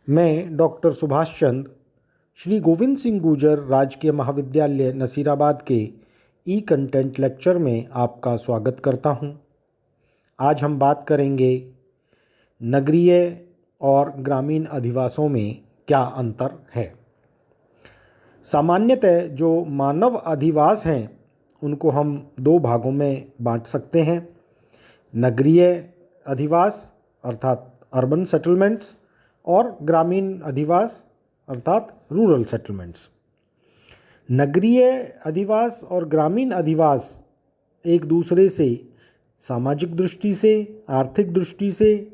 मैं डॉक्टर सुभाष चंद्र श्री गोविंद सिंह गुर्जर राजकीय महाविद्यालय नसीराबाद के ई कंटेंट लेक्चर में आपका स्वागत करता हूं। आज हम बात करेंगे नगरीय और ग्रामीण अधिवासों में क्या अंतर है। सामान्यतः जो मानव अधिवास हैं उनको हम दो भागों में बांट सकते हैं। नगरीय अधिवास अर्थात अर्बन सेटलमेंट्स और ग्रामीण अधिवास अर्थात रूरल सेटलमेंट्स। नगरीय अधिवास और ग्रामीण अधिवास एक दूसरे से सामाजिक दृष्टि से, आर्थिक दृष्टि से,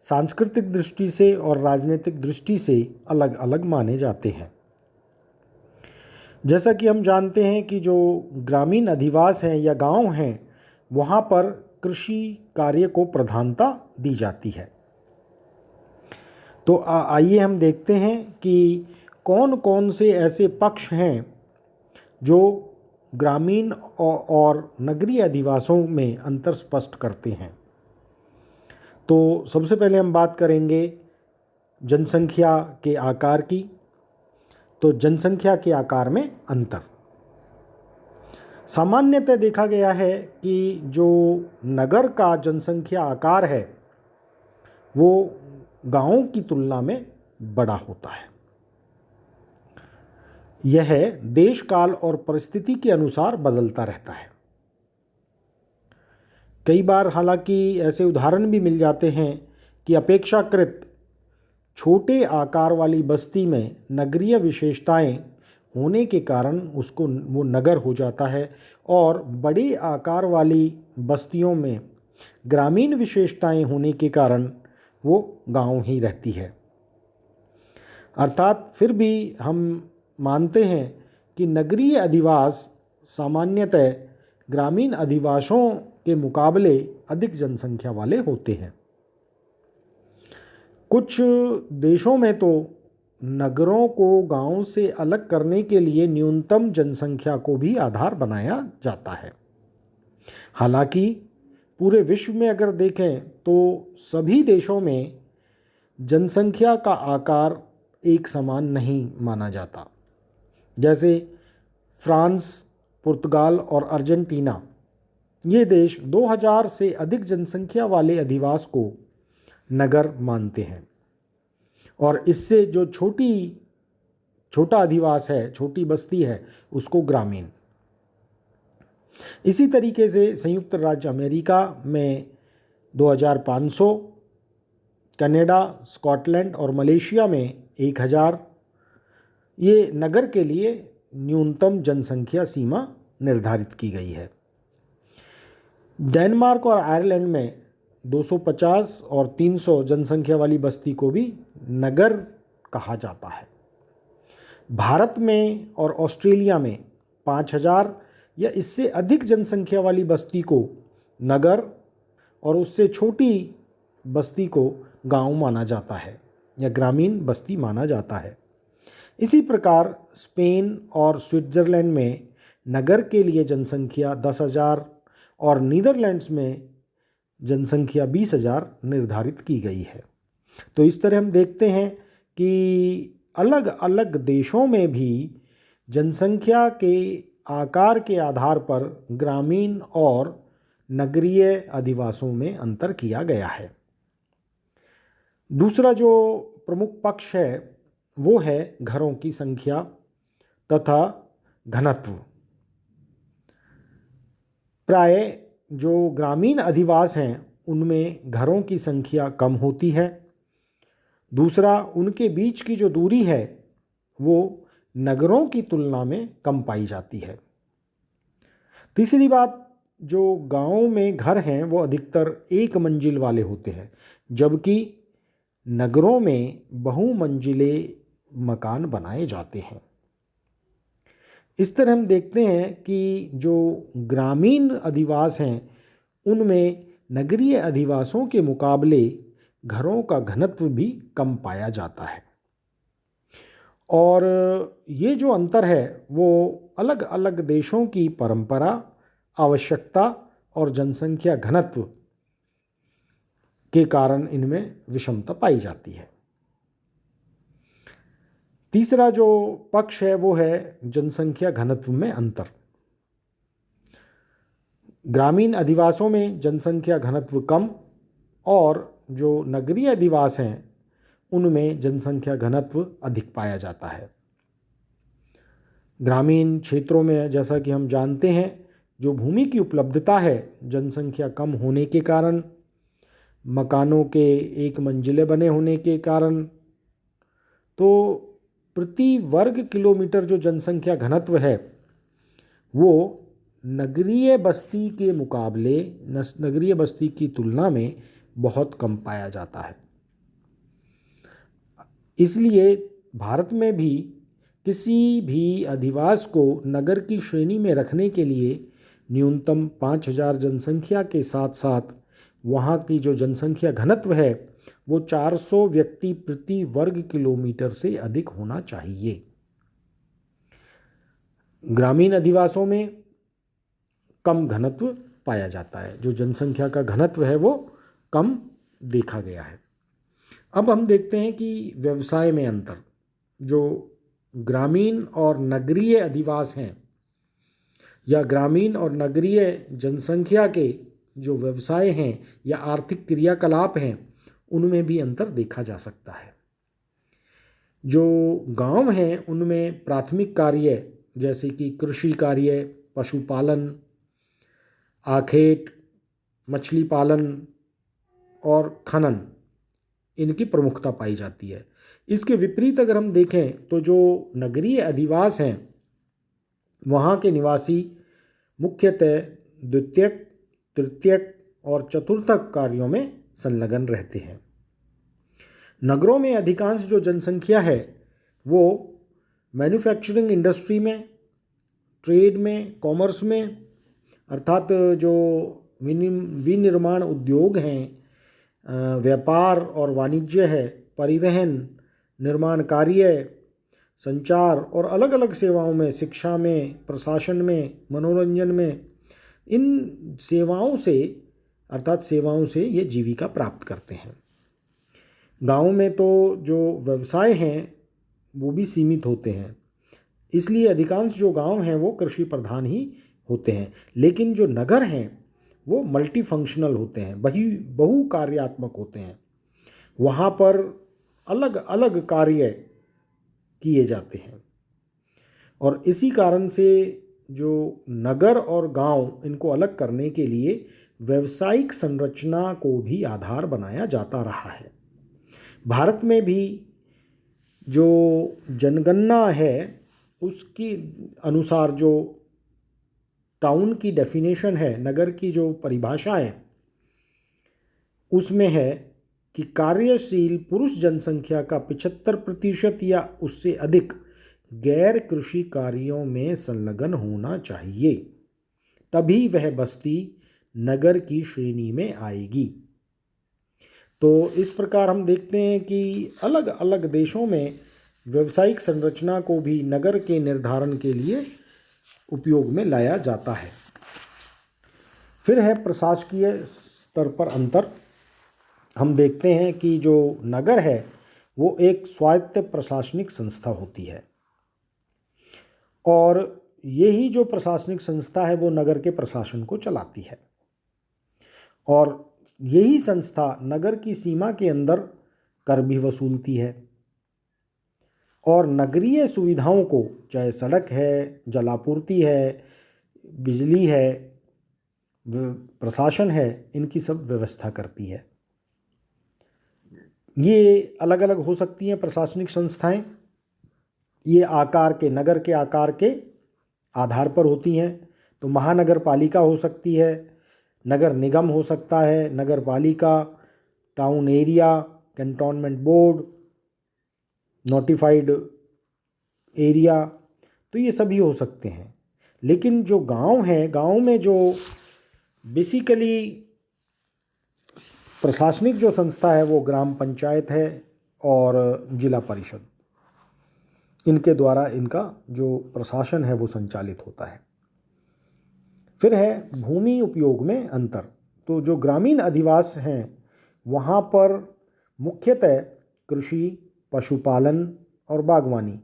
सांस्कृतिक दृष्टि से और राजनीतिक दृष्टि से अलग अलग माने जाते हैं। जैसा कि हम जानते हैं कि जो ग्रामीण अधिवास हैं या गांव हैं वहाँ पर कृषि कार्य को प्रधानता दी जाती है। तो आइए हम देखते हैं कि कौन कौन से ऐसे पक्ष हैं जो ग्रामीण और नगरीय अधिवासों में अंतर स्पष्ट करते हैं। तो सबसे पहले हम बात करेंगे जनसंख्या के आकार की। तो जनसंख्या के आकार में अंतर सामान्यतः देखा गया है कि जो नगर का जनसंख्या आकार है वो गांवों की तुलना में बड़ा होता है। यह देश काल और परिस्थिति के अनुसार बदलता रहता है। कई बार हालांकि ऐसे उदाहरण भी मिल जाते हैं कि अपेक्षाकृत छोटे आकार वाली बस्ती में नगरीय विशेषताएं होने के कारण उसको वो नगर हो जाता है और बड़े आकार वाली बस्तियों में ग्रामीण विशेषताएं होने के कारण वो गांव ही रहती है। अर्थात फिर भी हम मानते हैं कि नगरीय अधिवास सामान्यतः ग्रामीण अधिवासों के मुकाबले अधिक जनसंख्या वाले होते हैं। कुछ देशों में तो नगरों को गांव से अलग करने के लिए न्यूनतम जनसंख्या को भी आधार बनाया जाता है। हालांकि पूरे विश्व में अगर देखें तो सभी देशों में जनसंख्या का आकार एक समान नहीं माना जाता। जैसे फ्रांस, पुर्तगाल और अर्जेंटीना ये देश 2000 से अधिक जनसंख्या वाले अधिवास को नगर मानते हैं और इससे जो छोटा अधिवास है, छोटी बस्ती है, उसको ग्रामीण। इसी तरीके से संयुक्त राज्य अमेरिका में 2500, कनाडा, स्कॉटलैंड और मलेशिया में 1000 ये नगर के लिए न्यूनतम जनसंख्या सीमा निर्धारित की गई है। डेनमार्क और आयरलैंड में 250 और 300 जनसंख्या वाली बस्ती को भी नगर कहा जाता है। भारत में और ऑस्ट्रेलिया में 5000 या इससे अधिक जनसंख्या वाली बस्ती को नगर और उससे छोटी बस्ती को गांव माना जाता है या ग्रामीण बस्ती माना जाता है। इसी प्रकार स्पेन और स्विट्ज़रलैंड में नगर के लिए जनसंख्या 10,000 और नीदरलैंड्स में जनसंख्या 20,000 निर्धारित की गई है। तो इस तरह हम देखते हैं कि अलग अलग देशों में भी जनसंख्या के आकार के आधार पर ग्रामीण और नगरीय अधिवासों में अंतर किया गया है। दूसरा जो प्रमुख पक्ष है वो है घरों की संख्या तथा घनत्व। प्राय जो ग्रामीण अधिवास हैं उनमें घरों की संख्या कम होती है। दूसरा, उनके बीच की जो दूरी है वो नगरों की तुलना में कम पाई जाती है। तीसरी बात, जो गांवों में घर हैं वो अधिकतर एक मंजिल वाले होते हैं, जबकि नगरों में बहुमंजिले मकान बनाए जाते हैं। इस तरह हम देखते हैं कि जो ग्रामीण अधिवास हैं उनमें नगरीय अधिवासों के मुकाबले घरों का घनत्व भी कम पाया जाता है और ये जो अंतर है वो अलग अलग देशों की परंपरा, आवश्यकता और जनसंख्या घनत्व के कारण इनमें विषमता पाई जाती है। तीसरा जो पक्ष है वो है जनसंख्या घनत्व में अंतर। ग्रामीण अधिवासों में जनसंख्या घनत्व कम और जो नगरीय अधिवास हैं उनमें जनसंख्या घनत्व अधिक पाया जाता है। ग्रामीण क्षेत्रों में जैसा कि हम जानते हैं जो भूमि की उपलब्धता है जनसंख्या कम होने के कारण, मकानों के एक मंजिले बने होने के कारण, तो प्रति वर्ग किलोमीटर जो जनसंख्या घनत्व है वो नगरीय बस्ती के मुकाबले नगरीय बस्ती की तुलना में बहुत कम पाया जाता है। इसलिए भारत में भी किसी भी अधिवास को नगर की श्रेणी में रखने के लिए न्यूनतम 5,000 जनसंख्या के साथ साथ वहाँ की जो जनसंख्या घनत्व है वो 400 व्यक्ति प्रति वर्ग किलोमीटर से अधिक होना चाहिए। ग्रामीण अधिवासों में कम घनत्व पाया जाता है, जो जनसंख्या का घनत्व है वो कम देखा गया है। अब हम देखते हैं कि व्यवसाय में अंतर। जो ग्रामीण और नगरीय अधिवास हैं या ग्रामीण और नगरीय जनसंख्या के जो व्यवसाय हैं या आर्थिक क्रियाकलाप हैं उनमें भी अंतर देखा जा सकता है। जो गांव हैं उनमें प्राथमिक कार्य जैसे कि कृषि कार्य, पशुपालन, आखेट, मछली पालन और खनन इनकी प्रमुखता पाई जाती है। इसके विपरीत अगर हम देखें तो जो नगरीय अधिवास हैं वहाँ के निवासी मुख्यतः द्वितीयक, तृतीयक और चतुर्थक कार्यों में संलग्न रहते हैं। नगरों में अधिकांश जो जनसंख्या है वो मैन्युफैक्चरिंग इंडस्ट्री में, ट्रेड में, कॉमर्स में, अर्थात जो विनिर्माण उद्योग हैं, व्यापार और वाणिज्य है, परिवहन, निर्माण कार्य, संचार और अलग अलग सेवाओं में, शिक्षा में, प्रशासन में, मनोरंजन में, इन सेवाओं से ये जीविका प्राप्त करते हैं। गाँव में तो जो व्यवसाय हैं वो भी सीमित होते हैं, इसलिए अधिकांश जो गांव हैं वो कृषि प्रधान ही होते हैं। लेकिन जो नगर हैं वो मल्टी फंक्शनल होते हैं, बहु कार्यात्मक होते हैं। वहाँ पर अलग अलग कार्य किए जाते हैं और इसी कारण से जो नगर और गांव इनको अलग करने के लिए व्यावसायिक संरचना को भी आधार बनाया जाता रहा है। भारत में भी जो जनगणना है उसके अनुसार जो टाउन की डेफिनेशन है, नगर की जो परिभाषा है उसमें है कि कार्यशील पुरुष जनसंख्या का 75% या उससे अधिक गैर कृषि कार्यों में संलग्न होना चाहिए, तभी वह बस्ती नगर की श्रेणी में आएगी। तो इस प्रकार हम देखते हैं कि अलग अलग देशों में व्यावसायिक संरचना को भी नगर के निर्धारण के लिए उपयोग में लाया जाता है। फिर है प्रशासकीय स्तर पर अंतर। हम देखते हैं कि जो नगर है वो एक स्वायत्त प्रशासनिक संस्था होती है और यही जो प्रशासनिक संस्था है वो नगर के प्रशासन को चलाती है और यही संस्था नगर की सीमा के अंदर कर भी वसूलती है और नगरीय सुविधाओं को, चाहे सड़क है, जलापूर्ति है, बिजली है, प्रशासन है, इनकी सब व्यवस्था करती है। ये अलग अलग हो सकती हैं प्रशासनिक संस्थाएं। ये आकार के, नगर के आकार के आधार पर होती हैं। तो महानगर पालिका हो सकती है, नगर निगम हो सकता है, नगर पालिका, town area, cantonment board, notified area, तो ये सभी हो सकते हैं। लेकिन जो गांव है, गांव में जो बेसिकली प्रशासनिक जो संस्था है वो ग्राम पंचायत है और जिला परिषद, इनके द्वारा इनका जो प्रशासन है वो संचालित होता है। फिर है भूमि उपयोग में अंतर। तो जो ग्रामीण अधिवास हैं वहाँ पर मुख्यतः कृषि, पशुपालन और बागवानी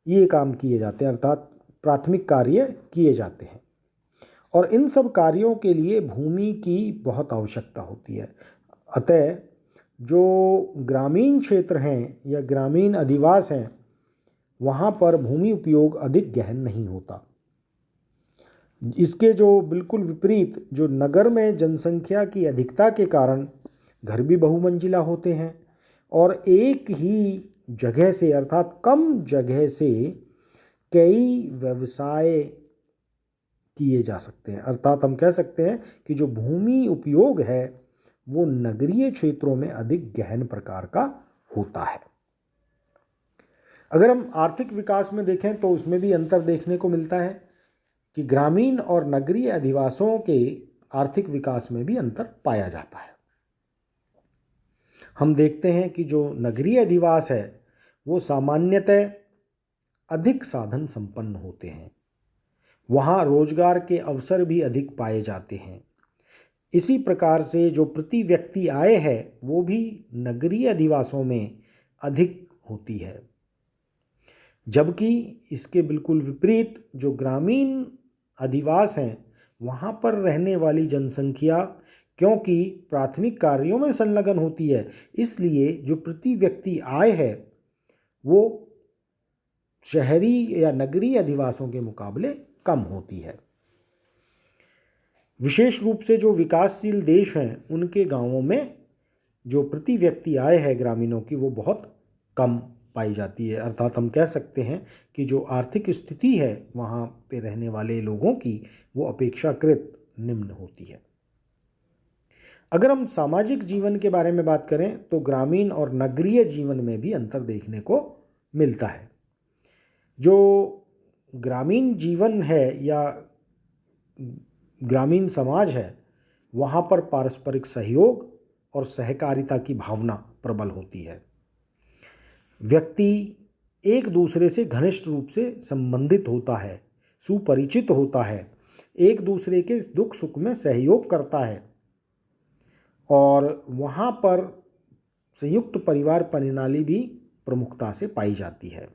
ये काम किए जाते हैं, अर्थात प्राथमिक कार्य किए जाते हैं। और इन सब कार्यों के लिए भूमि की बहुत आवश्यकता होती है। अतः जो ग्रामीण क्षेत्र हैं या ग्रामीण अधिवास हैं, वहाँ पर भूमि उपयोग अधिक गहन नहीं होता। इसके जो बिल्कुल विपरीत, जो नगर में जनसंख्या की अधिकता के कारण घर भी बहुमंजिला होते हैं और एक ही जगह से, अर्थात कम जगह से कई व्यवसाय किए जा सकते हैं। अर्थात हम कह सकते हैं कि जो भूमि उपयोग है वो नगरीय क्षेत्रों में अधिक गहन प्रकार का होता है। अगर हम आर्थिक विकास में देखें तो उसमें भी अंतर देखने को मिलता है कि ग्रामीण और नगरीय अधिवासों के आर्थिक विकास में भी अंतर पाया जाता है। हम देखते हैं कि जो नगरीय अधिवास है वो सामान्यतः अधिक साधन संपन्न होते हैं, वहाँ रोजगार के अवसर भी अधिक पाए जाते हैं। इसी प्रकार से जो प्रति व्यक्ति आय है वो भी नगरीय अधिवासों में अधिक होती है, जबकि इसके बिल्कुल विपरीत जो ग्रामीण अधिवास हैं वहाँ पर रहने वाली जनसंख्या, क्योंकि प्राथमिक कार्यों में संलग्न होती है, इसलिए जो प्रति व्यक्ति आय है वो शहरी या नगरीय अधिवासों के मुकाबले कम होती है। विशेष रूप से जो विकासशील देश हैं उनके गांवों में जो प्रति व्यक्ति आय है ग्रामीणों की वो बहुत कम पाई जाती है। अर्थात हम कह सकते हैं कि जो आर्थिक स्थिति है वहाँ पे रहने वाले लोगों की वो अपेक्षाकृत निम्न होती है। अगर हम सामाजिक जीवन के बारे में बात करें तो ग्रामीण और नगरीय जीवन में भी अंतर देखने को मिलता है। जो ग्रामीण जीवन है या ग्रामीण समाज है वहाँ पर पारस्परिक सहयोग और सहकारिता की भावना प्रबल होती है। व्यक्ति एक दूसरे से घनिष्ठ रूप से संबंधित होता है, सुपरिचित होता है, एक दूसरे के दुख सुख में सहयोग करता है और वहाँ पर संयुक्त परिवार प्रणाली भी प्रमुखता से पाई जाती है।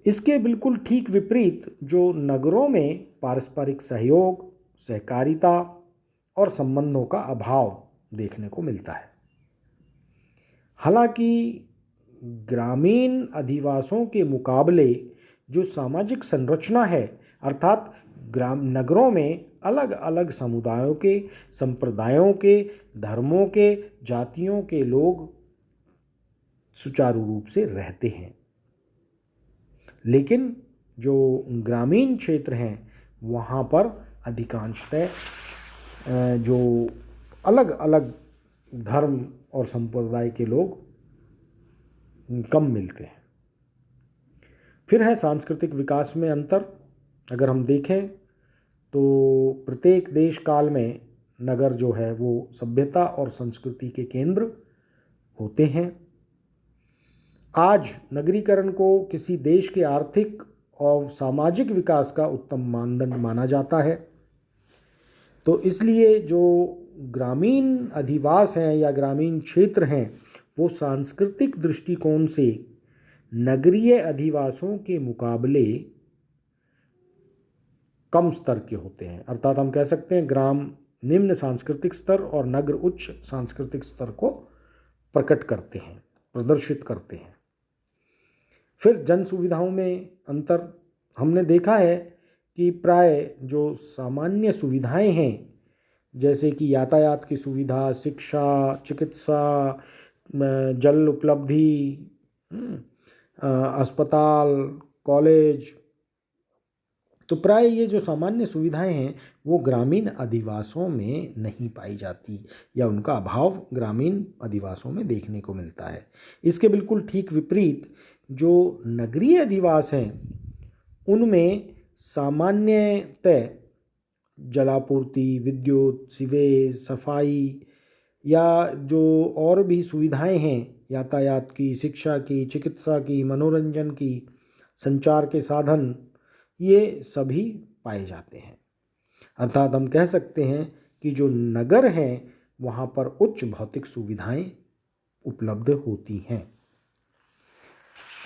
इसके बिल्कुल ठीक विपरीत जो नगरों में पारस्परिक सहयोग, सहकारिता और संबंधों का अभाव देखने को मिलता है। हालांकि ग्रामीण अधिवासों के मुकाबले जो सामाजिक संरचना है, अर्थात नगरों में अलग अलग समुदायों के, संप्रदायों के, धर्मों के, जातियों के लोग सुचारू रूप से रहते हैं, लेकिन जो ग्रामीण क्षेत्र हैं वहाँ पर अधिकांशतः जो अलग अलग धर्म और संप्रदाय के लोग कम मिलते हैं। फिर है सांस्कृतिक विकास में अंतर। अगर हम देखें तो प्रत्येक देश काल में नगर जो है वो सभ्यता और संस्कृति के केंद्र होते हैं। आज नगरीकरण को किसी देश के आर्थिक और सामाजिक विकास का उत्तम मानदंड माना जाता है। तो इसलिए जो ग्रामीण अधिवास हैं या ग्रामीण क्षेत्र हैं वो सांस्कृतिक दृष्टिकोण से नगरीय अधिवासों के मुकाबले कम स्तर के होते हैं। अर्थात हम कह सकते हैं ग्राम निम्न सांस्कृतिक स्तर और नगर उच्च सांस्कृतिक स्तर को प्रकट करते हैं, प्रदर्शित करते हैं। फिर जन सुविधाओं में अंतर हमने देखा है कि प्राय जो सामान्य सुविधाएं हैं जैसे कि यातायात की सुविधा, शिक्षा, चिकित्सा, जल उपलब्धि, अस्पताल, कॉलेज, तो प्राय ये जो सामान्य सुविधाएं हैं वो ग्रामीण अधिवासों में नहीं पाई जाती या उनका अभाव ग्रामीण अधिवासों में देखने को मिलता है। इसके बिल्कुल ठीक विपरीत जो नगरीय अधिवास हैं उनमें सामान्यतः जलापूर्ति, विद्युत, सीवेज, सफाई या जो और भी सुविधाएं हैं यातायात की, शिक्षा की, चिकित्सा की, मनोरंजन की, संचार के साधन, ये सभी पाए जाते हैं। अर्थात हम कह सकते हैं कि जो नगर हैं वहाँ पर उच्च भौतिक सुविधाएं उपलब्ध होती हैं।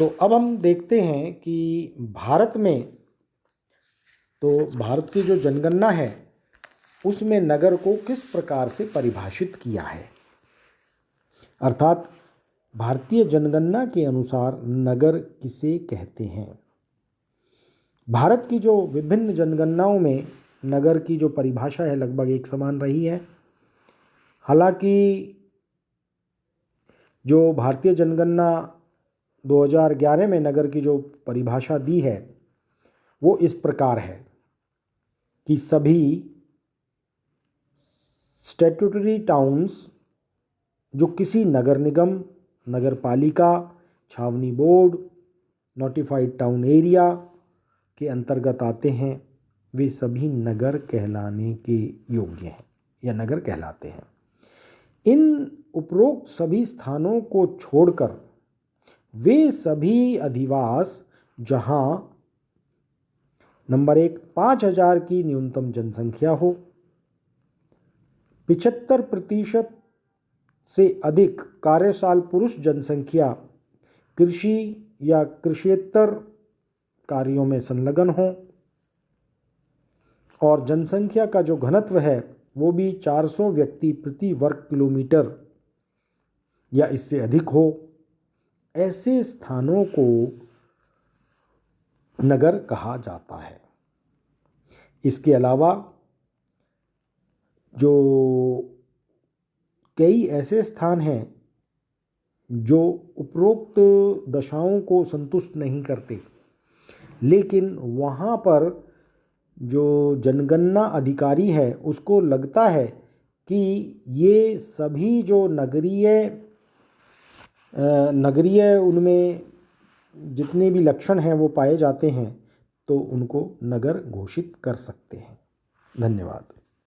तो अब हम देखते हैं कि भारत में, तो भारत की जो जनगणना है उसमें नगर को किस प्रकार से परिभाषित किया है। अर्थात भारतीय जनगणना के अनुसार नगर किसे कहते हैं। भारत की जो विभिन्न जनगणनाओं में नगर की जो परिभाषा है लगभग एक समान रही है। हालांकि जो भारतीय जनगणना 2011 में नगर की जो परिभाषा दी है वो इस प्रकार है कि सभी स्टैट्यूटरी टाउन्स जो किसी नगर निगम, नगर पालिका, छावनी बोर्ड, नोटिफाइड टाउन एरिया के अंतर्गत आते हैं, वे सभी नगर कहलाने के योग्य हैं या नगर कहलाते हैं। इन उपरोक्त सभी स्थानों को छोड़कर वे सभी अधिवास जहां नंबर 1 5,000 की न्यूनतम जनसंख्या हो, 75% से अधिक कार्यसाल पुरुष जनसंख्या कृषि या कृषियेतर कार्यों में संलग्न हो और जनसंख्या का जो घनत्व है वो भी 400 व्यक्ति प्रति वर्ग किलोमीटर या इससे अधिक हो, ऐसे स्थानों को नगर कहा जाता है। इसके अलावा जो कई ऐसे स्थान हैं जो उपरोक्त दशाओं को संतुष्ट नहीं करते, लेकिन वहाँ पर जो जनगणना अधिकारी है उसको लगता है कि ये सभी जो नगरीय उनमें जितने भी लक्षण हैं वो पाए जाते हैं, तो उनको नगर घोषित कर सकते हैं। धन्यवाद।